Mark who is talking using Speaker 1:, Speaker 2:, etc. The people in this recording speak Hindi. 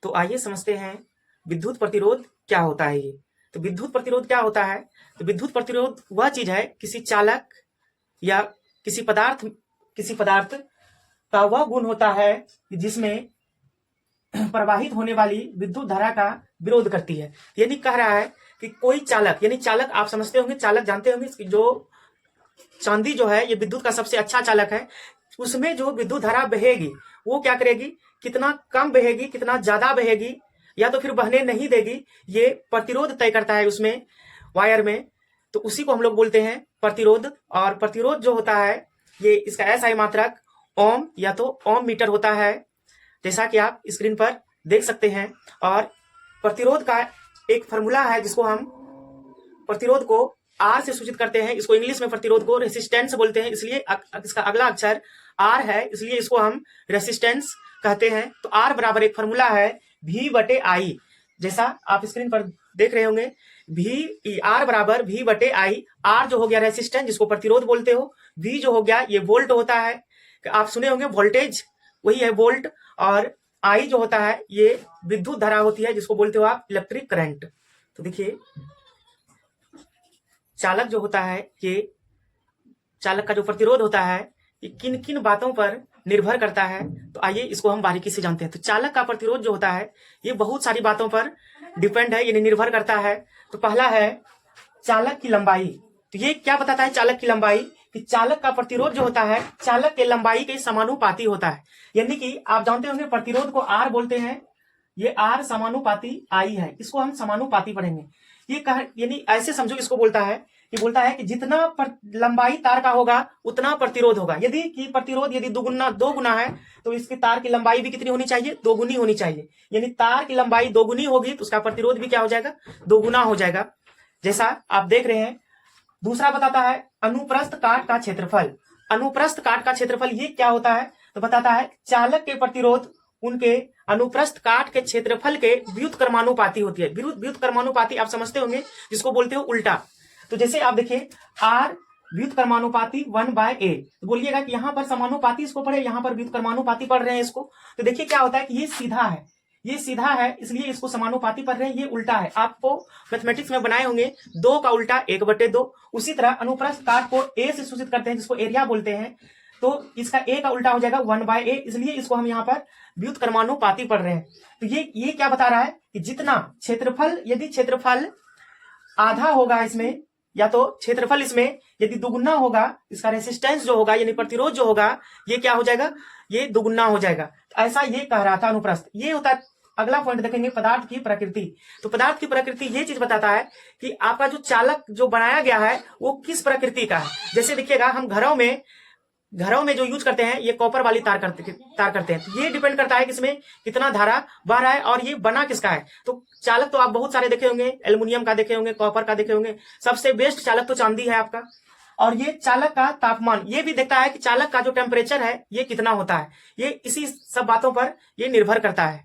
Speaker 1: तो आइए समझते हैं विद्युत प्रतिरोध क्या होता है ये। तो विद्युत प्रतिरोध क्या होता है? तो विद्युत प्रतिरोध वह चीज है किसी चालक या किसी पदार्थ का वह गुण होता है जिसमें प्रवाहित होने वाली विद्युत धारा का विरोध करती है। यानी कह रहा है कि कोई चालक, यानी चालक आप समझते होंगे, चालक जानते होंगे कि जो चांदी जो है ये विद्युत का सबसे अच्छा चालक है। उसमें जो विद्युत धारा बहेगी वो क्या करेगी, कितना कम बहेगी, कितना ज्यादा बहेगी, या तो फिर बहने नहीं देगी, ये प्रतिरोध तय करता है उसमें वायर में। तो उसी को हम लोग बोलते हैं प्रतिरोध। और प्रतिरोध जो होता है ये इसका एसआई मात्रक ओम या तो ओम मीटर होता है, जैसा कि आप स्क्रीन पर देख सकते हैं। और प्रतिरोध का एक फॉर्मूला है जिसको हम प्रतिरोध को आर से सूचित करते हैं। इसको इंग्लिश में प्रतिरोध को रेसिस्टेंस बोलते हैं, इसलिए इसका अगला अक्षर आर है, इसलिए इसको हम रेसिस्टेंस कहते हैं। तो आर बराबर एक फॉर्मूला है V बटे आई, जैसा आप स्क्रीन पर देख रहे होंगे। आर बराबर V बटे आई। आर जो हो गया रेसिस्टेंस जिसको प्रतिरोध बोलते हो, V जो हो गया ये वोल्ट होता है, आप सुने होंगे वोल्टेज, वही है वोल्ट। और आई जो होता है ये विद्युत धारा होती है जिसको बोलते हो आप इलेक्ट्रिक करंट। तो देखिए चालक जो होता है, ये चालक का जो प्रतिरोध होता है ये किन किन बातों पर निर्भर करता है, तो आइए इसको हम बारीकी से जानते हैं। तो चालक का प्रतिरोध जो होता है ये बहुत सारी बातों पर डिपेंड है, ये निर्भर करता है। तो पहला है चालक की लंबाई। तो ये क्या बताता है चालक की लंबाई, कि चालक का प्रतिरोध जो होता है चालक के लंबाई के समानुपाती होता है। यानी कि आप जानते होंगे प्रतिरोध को आर बोलते हैं, ये आर समानुपाती आई है, इसको हम समानुपाती पढ़ेंगे। ये यानी ऐसे समझो, इसको बोलता है कि जितना लंबाई तार का होगा उतना प्रतिरोध होगा। यदि कि प्रतिरोध यदि दो गुना है तो इसकी तार की लंबाई भी कितनी होनी चाहिए, दोगुनी होनी चाहिए। यानी तार की लंबाई दोगुनी होगी तो उसका प्रतिरोध भी क्या हो जाएगा, दोगुना हो जाएगा, जैसा आप देख रहे हैं। दूसरा बताता है अनुप्रस्थ काट का क्षेत्रफल। अनुप्रस्थ काट का क्षेत्रफल ये क्या होता है, तो बताता है चालक के प्रतिरोध उनके अनुप्रस्थ काट के क्षेत्रफल के व्युत्क्रमानुपाती होती है। व्युत्क्रमानुपाती आप समझते होंगे जिसको बोलते हो उल्टा। तो जैसे आप देखिए आर व्युत्क्रमानुपाती 1/a, तो बोलिएगा कि यहाँ पर समानुपाती इसको पढ़े, यहाँ पर व्युत्क्रमानुपाती पढ़ रहे हैं इसको। तो देखिए क्या होता है कि ये सीधा है इसलिए इसको समानुपाती पढ़ रहे हैं, ये उल्टा है। आपको मैथमेटिक्स में बनाए होंगे 2 का उल्टा 1/2। उसी तरह अनुप्रस्थ काट को ए से सूचित करते हैं जिसको एरिया बोलते हैं, तो इसका ए का उल्टा हो जाएगा 1/a, इसलिए इसको हम यहाँ पर व्युत्क्रमानुपाती पढ़ रहे हैं। तो ये क्या बता रहा है कि जितना क्षेत्रफल, यदि क्षेत्रफल आधा होगा इसमें, या तो क्षेत्रफल इसमें यदि दुगुना होगा, इसका रेसिस्टेंस जो होगा यानी प्रतिरोध जो होगा ये क्या हो जाएगा, ये दुगुना हो जाएगा। तो ऐसा ये कह रहा था अनुप्रस्थ। ये होता है अगला पॉइंट देखेंगे पदार्थ की प्रकृति। तो पदार्थ की प्रकृति ये चीज बताता है कि आपका जो चालक जो बनाया गया है वो किस प्रकृति का है। जैसे देखिएगा हम घरों में जो यूज करते हैं ये कॉपर वाली तार करते हैं, तो ये डिपेंड करता है कि इसमें कितना धारा बह रहा है और ये बना किसका है। तो चालक तो आप बहुत सारे देखे होंगे, एल्युमिनियम का देखे होंगे, कॉपर का देखे होंगे, सबसे बेस्ट चालक तो चांदी है आपका। और ये चालक का तापमान ये भी देखता है कि चालक का जो टेम्परेचर है ये कितना होता है, ये इसी सब बातों पर ये निर्भर करता है।